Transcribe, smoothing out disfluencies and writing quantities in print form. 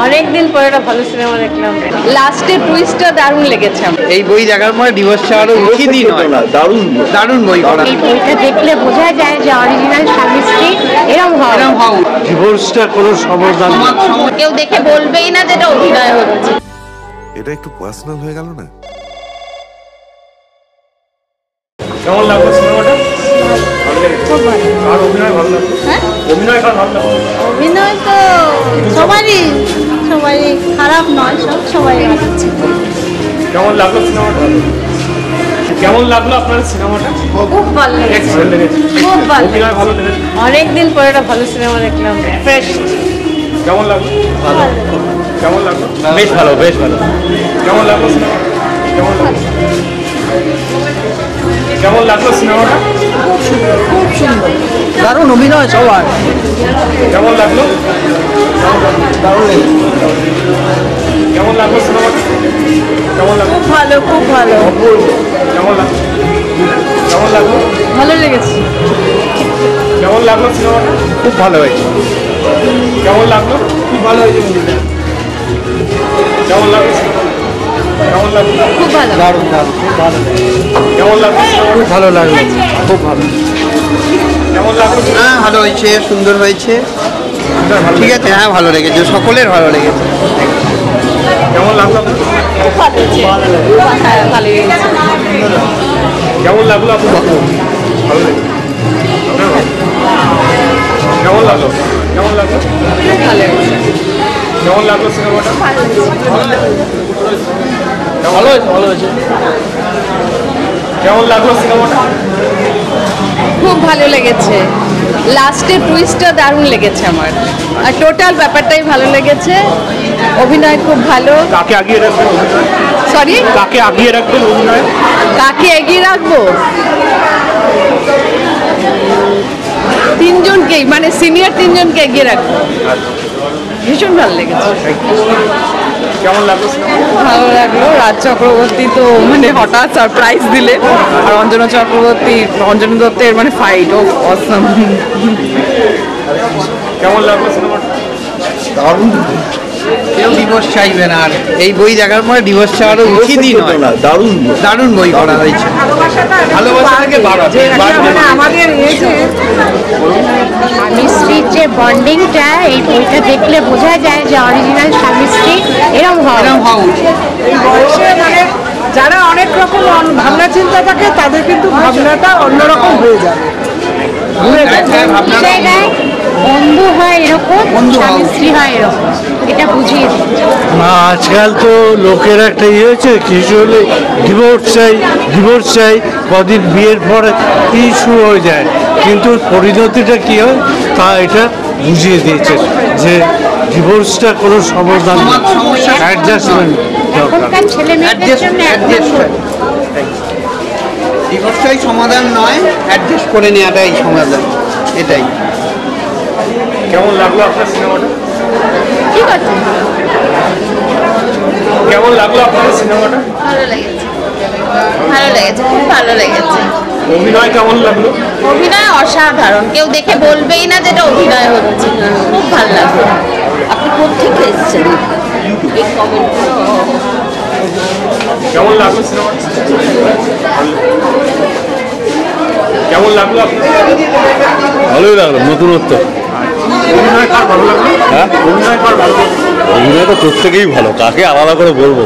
অনেকদিন পরে একটা ভালো সিনেমা দেখলাম। লাস্টের টুইস্টটা দারুণ লেগেছে। এই বই দেখার পরে ডিভোর্স আরো উচিতই নয়। দারুণ দারুণ বই করা। এই বইটা দেখলে বোঝা যায় যে অরিজিনাল স্বামী স্ত্রী এরকম হয়। ডিভোর্সটা কোনো সমাধান কেউ দেখে বলবেই না যেটা অভিনয় হচ্ছে। এটা একটু পার্সোনাল হয়ে গেল না? কেমন লাগলো সিনেমাটা? আর অভিনয় ভালো লাগলো? হ্যাঁ, অভিনয় কার ভালো লাগলো? অভিনয় তো সবারই খারাপ নয়, সবাই আছে। কেমন লাগলো সিনেমাটা? কেমন লাগলো আপনার সিনেমাটা? খুব ভালো এক্সেলেন্ট লেগেছে। খুব ভালো। অভিনয় ভালো লেগেছে। অনেকদিন পরে একটা ভালো সিনেমা দেখলাম, ফ্রেশ। কেমন লাগলো? ভালো। কেমন লাগলো? বেশ ভালো, বেশ ভালো। কেমন লাগলো সিনেমা? কেমন লাগলো? কেমন লাগলো সিনেমাটা? খুব সুন্দর, দারুণ অভিনয় সবার। কেমন লাগলো? দারুণ লেগেছে। কেমন লাগলো সিনেমাটা? কেমন লাগলো? খুব ভালো, খুব ভালো। কেমন লাগলো? কেমন লাগলো? ভালো লেগেছে। কেমন লাগলো সিনেমাটা? খুব ভালো হয়েছে। কেমন লাগলো? খুব ভালো হয়েছে মুভিটা। কেমন লাগলো সিনেমাটা? কেমন লাগলো? খুব ভালো। দারুণ দারুণ, খুব ভালো। কেমন লাগলো সিনেমাটা? খুব ভালো লাগলো, খুব ভালো। কেমন লাগলো? হ্যাঁ, ভালো হয়েছে, সুন্দর হয়েছে। ঠিক আছে, হ্যাঁ ভালো লেগেছে, সকলের ভালো লেগেছে। কেমন লাগলো? খুব ভালো হয়েছে। হ্যাঁ, ভালো লেগেছে। কেমন লাগলো আপনার? ভালো লেগেছে। আপনার ভালো? কেমন লাগলো? কেমন লাগলো? ভালো লেগেছে। কেমন লাগলো সিনেমাটা? ভালো হয়েছে, ভালো হয়েছে। কেমন লাগলো সিনেমাটা? খুব ভালো লেগেছে। লাস্টের টুইস্টটা দারুণ লেগেছে আমার। আর টোটাল ব্যাপারটাই ভালো লেগেছে। অভিনয় খুব ভালো। কাকে আগিয়ে রাখবেন অভিনয়? সরি, কাকে আগিয়ে রাখবেন অভিনয়? কাকে এগিয়ে রাখবো? তিনজনকেই, মানে সিনিয়র তিনজনকে এগিয়ে রাখবো। ভীষণ ভালো লেগেছে। কেমন লাগলো সিনেমা? ভালো লাগলো। রাজ চক্রবর্তী তো মানে হঠাৎ সারপ্রাইজ দিলে, আর অঞ্জনা চক্রবর্তী, অঞ্জনা দত্তের মানে ফাইট ও অসম। কেমন লাগলো সিনেমাটা? দারুণ। কেউ ডিভোর্স চাইবে না, আর এই বই দেখার পরে ডিভোর্স চাওয়ারও উচিতই নয়। দারুণ দারুণ বই করা হয়েছে। ভালোবাসা থেকে বাড়াবে। আমাদের স্বামী স্ত্রীর যে বন্ডিংটা, এই বইটা দেখলে বোঝা যায় যে অরিজিনাল স্বামী স্ত্রী এরকম হয়। এরকম হওয়া উচিত। এই বয়সে মানে যারা অনেক রকম ভাবনা চিন্তা থাকে তাদের কিন্তু ভাবনাটা অন্যরকম হয়ে যাবে, ঘুরে যাবে। জায়গায় বন্ধু হয় এরকম, বন্ধু হওয়া স্বামী স্ত্রী হয় এরকম, এটা বুঝিয়ে দিই। না, আজকাল তো লোকের একটা ইয়ে হয়েছে, কিছু হলে ডিভোর্স চাই, কদিন বিয়ের পরে কি শুরু হয়ে যায়, কিন্তু পরিণতিটা কী হয় তা এটা বুঝিয়ে দিয়েছে যে ডিভোর্সটা কোনো সমাধান, অ্যাডজাস্টমেন্ট দরকার। এখনকার ছেলে মেয়েদের জন্য ডিভোর্সটাই সমাধান নয়, অ্যাডজাস্ট করে নেওয়াটাই সমাধান। এটাই। কেমন লাগলো আপনার সিনেমাটা? ঠিক আছে, কেমন লাগলো আপনার সিনেমাটা? ভালো লেগেছে। ভালো লেগেছে, খুব ভালো লেগেছে। অভিনয় কেমন লাগলো? অভিনয় অসাধারণ, কেউ দেখে বলবেই না যেটা অভিনয় হচ্ছে। খুব ভালো লাগলো। আপনি কোথেকে এসেছেন? এই কমেন্টগুলো কেমন লাগলো সিনেমাটা? কেমন লাগলো আপনার? ভালোই লাগলো, নতুনত্ব। অভিনয় কার ভালো লাগলো? হ্যাঁ, অভিনয় কার ভালো লাগলো? অভিনয় তো প্রত্যেকেই ভালো, কাকে আলাদা করে বলবো।